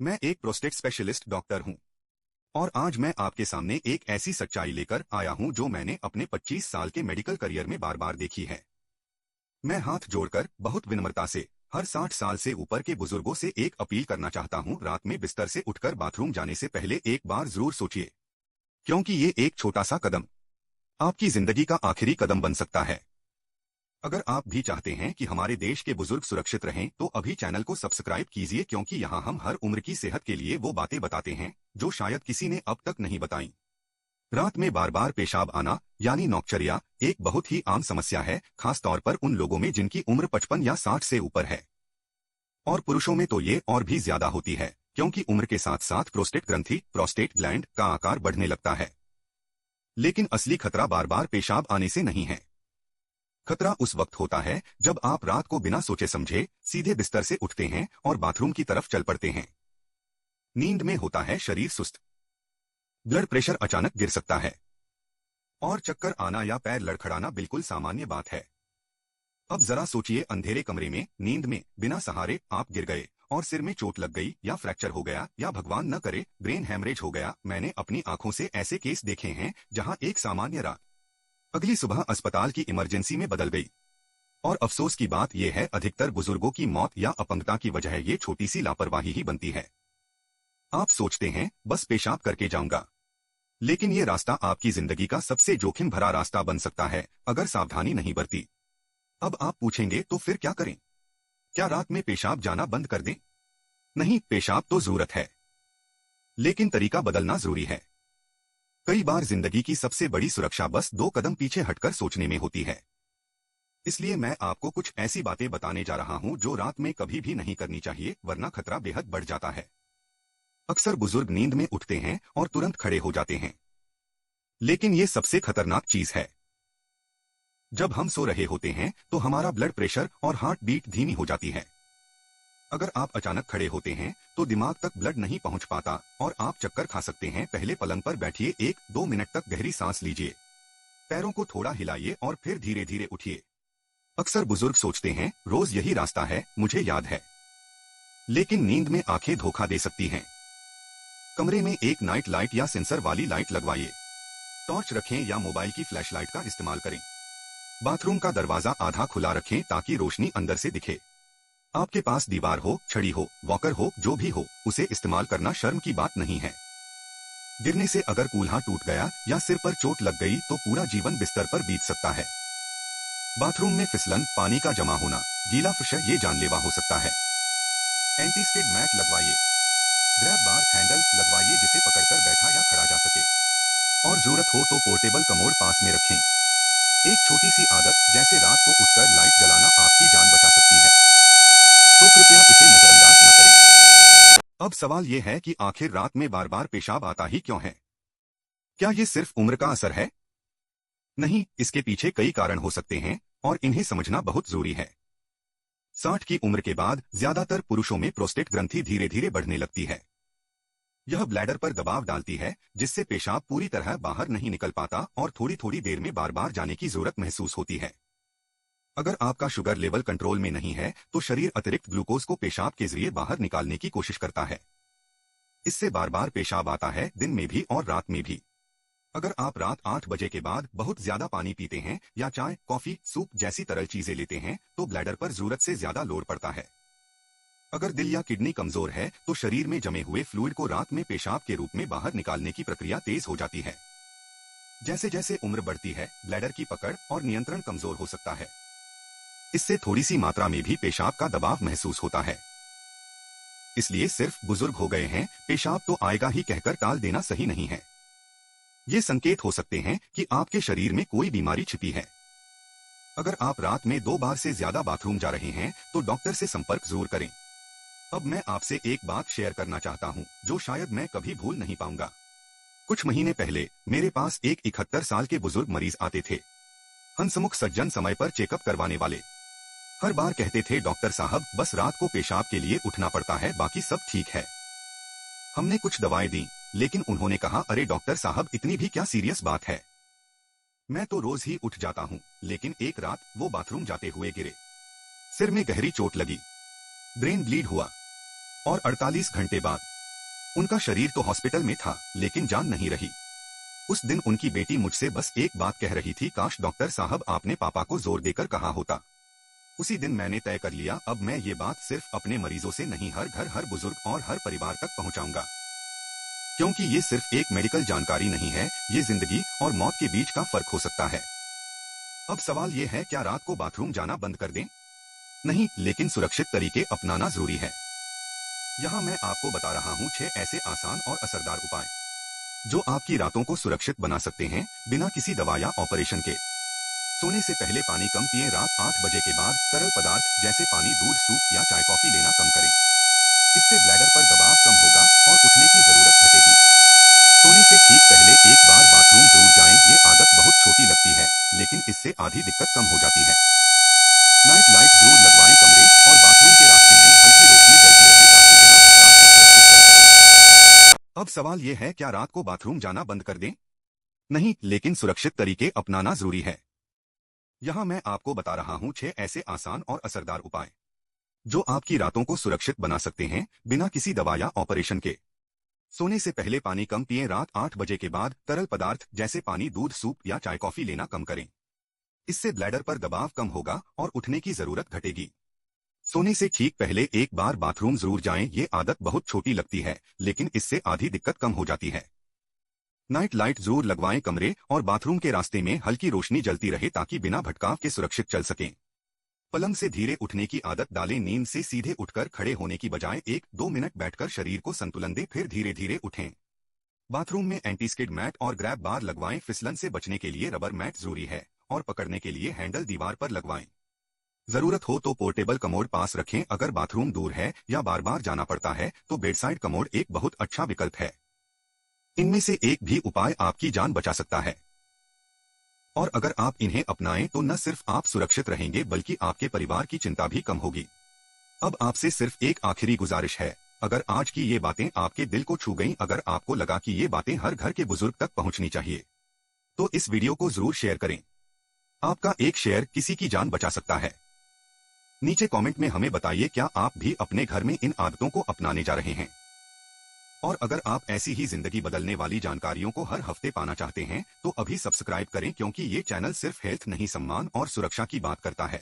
मैं एक prostate specialist doctor हूं और आज मैं आपके सामने एक ऐसी सच्चाई लेकर आया हूं जो मैंने अपने 25 साल के मेडिकल करियर में बार बार देखी है। मैं हाथ जोड़कर बहुत विनम्रता से हर 60 साल से ऊपर के बुजुर्गों से एक अपील करना चाहता हूं, रात में बिस्तर से उठकर बाथरूम जाने से पहले एक बार जरूर सोचिए, क्योंकि ये एक छोटा सा कदम आपकी जिंदगी का आखिरी कदम बन सकता है। अगर आप भी चाहते हैं कि हमारे देश के बुजुर्ग सुरक्षित रहें तो अभी चैनल को सब्सक्राइब कीजिए, क्योंकि यहाँ हम हर उम्र की सेहत के लिए वो बातें बताते हैं जो शायद किसी ने अब तक नहीं बताई। रात में बार बार पेशाब आना यानी नौकचर्या एक बहुत ही आम समस्या है, खासतौर पर उन लोगों में जिनकी उम्र 55 या 60 से ऊपर है। और पुरुषों में तो ये और भी ज्यादा होती है, क्योंकि उम्र के साथ साथ प्रोस्टेट ग्रंथि प्रोस्टेट ग्लैंड का आकार बढ़ने लगता है। लेकिन असली खतरा बार बार पेशाब आने से नहीं है। खतरा उस वक्त होता है जब आप रात को बिना सोचे समझे सीधे बिस्तर से उठते हैं और बाथरूम की तरफ चल पड़ते हैं। नींद में होता है शरीर सुस्त, ब्लड प्रेशर अचानक गिर सकता है और चक्कर आना या पैर लड़खड़ाना बिल्कुल सामान्य बात है। अब जरा सोचिए, अंधेरे कमरे में नींद में बिना सहारे आप गिर गए और सिर में चोट लग गई या फ्रैक्चर हो गया या भगवान न करे ब्रेन हैमरेज हो गया। मैंने अपनी आंखों से ऐसे केस देखे हैं जहां एक सामान्य रात अगली सुबह अस्पताल की इमरजेंसी में बदल गई। और अफसोस की बात यह है, अधिकतर बुजुर्गों की मौत या अपंगता की वजह ये छोटी सी लापरवाही ही बनती है। आप सोचते हैं बस पेशाब करके जाऊंगा, लेकिन ये रास्ता आपकी जिंदगी का सबसे जोखिम भरा रास्ता बन सकता है अगर सावधानी नहीं बरती। अब आप पूछेंगे तो फिर क्या करें? क्या रात में पेशाब जाना बंद कर दें? नहीं, पेशाब तो जरूरत है, लेकिन तरीका बदलना जरूरी है। कई बार जिंदगी की सबसे बड़ी सुरक्षा बस 2 कदम पीछे हटकर सोचने में होती है। इसलिए मैं आपको कुछ ऐसी बातें बताने जा रहा हूं जो रात में कभी भी नहीं करनी चाहिए, वरना खतरा बेहद बढ़ जाता है। अक्सर बुजुर्ग नींद में उठते हैं और तुरंत खड़े हो जाते हैं, लेकिन ये सबसे खतरनाक चीज है। जब हम सो रहे होते हैं तो हमारा ब्लड प्रेशर और हार्ट बीट धीमी हो जाती है। अगर आप अचानक खड़े होते हैं तो दिमाग तक ब्लड नहीं पहुंच पाता और आप चक्कर खा सकते हैं। पहले पलंग पर बैठिए, 1-2 मिनट तक गहरी सांस लीजिए, पैरों को थोड़ा हिलाइए और फिर धीरे धीरे उठिए। अक्सर बुजुर्ग सोचते हैं रोज यही रास्ता है, मुझे याद है, लेकिन नींद में आंखें धोखा दे सकती हैं। कमरे में एक नाइट लाइट या सेंसर वाली लाइट लगवाइए, टॉर्च रखें या मोबाइल की फ्लैशलाइट का इस्तेमाल करें। बाथरूम का दरवाजा आधा खुला रखें ताकि रोशनी अंदर से दिखे। आपके पास दीवार हो, छड़ी हो, वॉकर हो, जो भी हो, उसे इस्तेमाल करना शर्म की बात नहीं है। गिरने से अगर कूल्हा टूट गया या सिर पर चोट लग गई तो पूरा जीवन बिस्तर पर बीत सकता है। बाथरूम में फिसलन, पानी का जमा होना, गीला फर्श, ये जानलेवा हो सकता है। एंटी स्किड मैट लगवाइए, ग्रैब बार हैंडल लगवाइए जिसे पकड़कर बैठा या खड़ा जा सके, और जरूरत हो तो पोर्टेबल कमोड पास में रखें। एक छोटी सी आदत जैसे रात को उठकर लाइट जलाना आपकी जान बचा सकती है, तो कृपया इसे नजरअंदाज न करें। अब सवाल यह है कि आखिर रात में बार बार पेशाब आता ही क्यों है? क्या ये सिर्फ उम्र का असर है? नहीं, इसके पीछे कई कारण हो सकते हैं और इन्हें समझना बहुत जरूरी है। 60 की उम्र के बाद ज्यादातर पुरुषों में प्रोस्टेट ग्रंथि धीरे धीरे बढ़ने लगती है। यह ब्लैडर पर दबाव डालती है, जिससे पेशाब पूरी तरह बाहर नहीं निकल पाता और थोड़ी थोड़ी देर में बार बार जाने की जरूरत महसूस होती है। अगर आपका शुगर लेवल कंट्रोल में नहीं है तो शरीर अतिरिक्त ग्लूकोज को पेशाब के जरिए बाहर निकालने की कोशिश करता है। इससे बार बार पेशाब आता है, दिन में भी और रात में भी। अगर आप रात 8 बजे के बाद बहुत ज्यादा पानी पीते हैं या चाय, कॉफी, सूप जैसी तरल चीजें लेते हैं तो ब्लैडर पर जरूरत से ज्यादा लोड पड़ता है। अगर दिल या किडनी कमजोर है तो शरीर में जमे हुए फ्लूइड को रात में पेशाब के रूप में बाहर निकालने की प्रक्रिया तेज हो जाती है। जैसे जैसे उम्र बढ़ती है, ब्लैडर की पकड़ और नियंत्रण कमजोर हो सकता है। इससे थोड़ी सी मात्रा में भी पेशाब का दबाव महसूस होता है। इसलिए सिर्फ बुजुर्ग हो गए हैं, पेशाब तो आएगा ही कहकर टाल देना सही नहीं है। ये संकेत हो सकते हैं कि आपके शरीर में कोई बीमारी छिपी है। अगर आप रात में 2 बार से ज्यादा बाथरूम जा रहे हैं तो डॉक्टर से संपर्क जरूर करें। अब मैं आपसे एक बात शेयर करना चाहता हूं जो शायद मैं कभी भूल नहीं पाऊंगा। कुछ महीने पहले मेरे पास एक 71 साल के बुजुर्ग मरीज आते थे। हंसमुख सज्जन, समय पर चेकअप करवाने वाले। हर बार कहते थे, डॉक्टर साहब बस रात को पेशाब के लिए उठना पड़ता है, बाकी सब ठीक है। हमने कुछ दवाएं दी, लेकिन उन्होंने कहा, अरे डॉक्टर साहब इतनी भी क्या सीरियस बात है, मैं तो रोज ही उठ जाता हूं। लेकिन एक रात वो बाथरूम जाते हुए गिरे, सिर में गहरी चोट लगी, ब्रेन ब्लीड हुआ और 48 घंटे बाद उनका शरीर तो हॉस्पिटल में था, लेकिन जान नहीं रही। उस दिन उनकी बेटी मुझसे बस एक बात कह रही थी, काश डॉक्टर साहब आपने पापा को जोर देकर कहा होता। उसी दिन मैंने तय कर लिया, अब मैं ये बात सिर्फ अपने मरीजों से नहीं, हर घर, हर बुजुर्ग और हर परिवार तक पहुंचाऊंगा। क्योंकि ये सिर्फ एक मेडिकल जानकारी नहीं है, ये जिंदगी और मौत के बीच का फर्क हो सकता है। अब सवाल ये है, क्या रात को बाथरूम जाना बंद कर दें? नहीं, लेकिन सुरक्षित तरीके अपनाना जरूरी है। यहाँ मैं आपको बता रहा हूँ 6 ऐसे आसान और असरदार उपाय जो आपकी रातों को सुरक्षित बना सकते हैं, बिना किसी दवा या ऑपरेशन के। सोने से पहले पानी कम पिएं। रात 8 बजे के बाद तरल पदार्थ जैसे पानी, दूध, सूप या चाय कॉफी लेना कम करें। इससे ब्लैडर पर दबाव कम होगा और उठने की जरूरत घटेगी। सोने से ठीक पहले एक बार बाथरूम जरूर जाएं। ये आदत बहुत छोटी लगती है, लेकिन इससे आधी दिक्कत कम हो जाती है। नाइट लाइट जरूर लगवाएं। कमरे और बाथरूम के रास्ते में हल्की रोशनी जलती रहे ताकि बिना भटकाव के सुरक्षित चल सके। अब सवाल यह है, क्या रात को बाथरूम जाना बंद कर दें? नहीं, लेकिन सुरक्षित तरीके अपनाना जरूरी है। यहाँ मैं आपको बता रहा हूँ 6 ऐसे आसान और असरदार उपाय जो आपकी रातों को सुरक्षित बना सकते हैं, बिना किसी दवा या ऑपरेशन के। सोने से पहले पानी कम पिएं। रात 8 बजे के बाद तरल पदार्थ जैसे पानी, दूध, सूप या चाय कॉफी लेना कम करें। इससे ब्लैडर पर दबाव कम होगा और उठने की जरूरत घटेगी। सोने से ठीक पहले एक बार बाथरूम जरूर जाएं। ये आदत बहुत छोटी लगती है, लेकिन इससे आधी दिक्कत कम हो जाती है। नाइट लाइट जरूर लगवाएं। कमरे और बाथरूम के रास्ते में हल्की रोशनी जलती रहे ताकि बिना भटकाव के सुरक्षित चल सकें। पलंग से धीरे उठने की आदत डालें। नींद से सीधे उठकर खड़े होने की बजाय 1-2 मिनट बैठकर शरीर को संतुलन दें, फिर धीरे धीरे उठें। बाथरूम में एंटी स्किड मैट और ग्रैब बार लगवाएं। फिसलन से बचने के लिए रबर मैट जरूरी है और पकड़ने के लिए हैंडल दीवार पर लगवाएं। जरूरत हो तो पोर्टेबल कमोड पास रखें। अगर बाथरूम दूर है या बार बार जाना पड़ता है तो बेडसाइड कमोड एक बहुत अच्छा विकल्प है। इनमें से एक भी उपाय आपकी जान बचा सकता है। और अगर आप इन्हें अपनाएं तो न सिर्फ आप सुरक्षित रहेंगे, बल्कि आपके परिवार की चिंता भी कम होगी। अब आपसे सिर्फ एक आखिरी गुजारिश है, अगर आज की ये बातें आपके दिल को छू गईं, अगर आपको लगा कि ये बातें हर घर के बुजुर्ग तक पहुंचनी चाहिए, तो इस वीडियो को जरूर शेयर करें। आपका एक शेयर किसी की जान बचा सकता है। नीचे कमेंट में हमें बताइए, क्या आप भी अपने घर में इन आदतों को अपनाने जा रहे हैं? और अगर आप ऐसी ही जिंदगी बदलने वाली जानकारियों को हर हफ्ते पाना चाहते हैं तो अभी सब्सक्राइब करें, क्योंकि ये चैनल सिर्फ हेल्थ नहीं, सम्मान और सुरक्षा की बात करता है।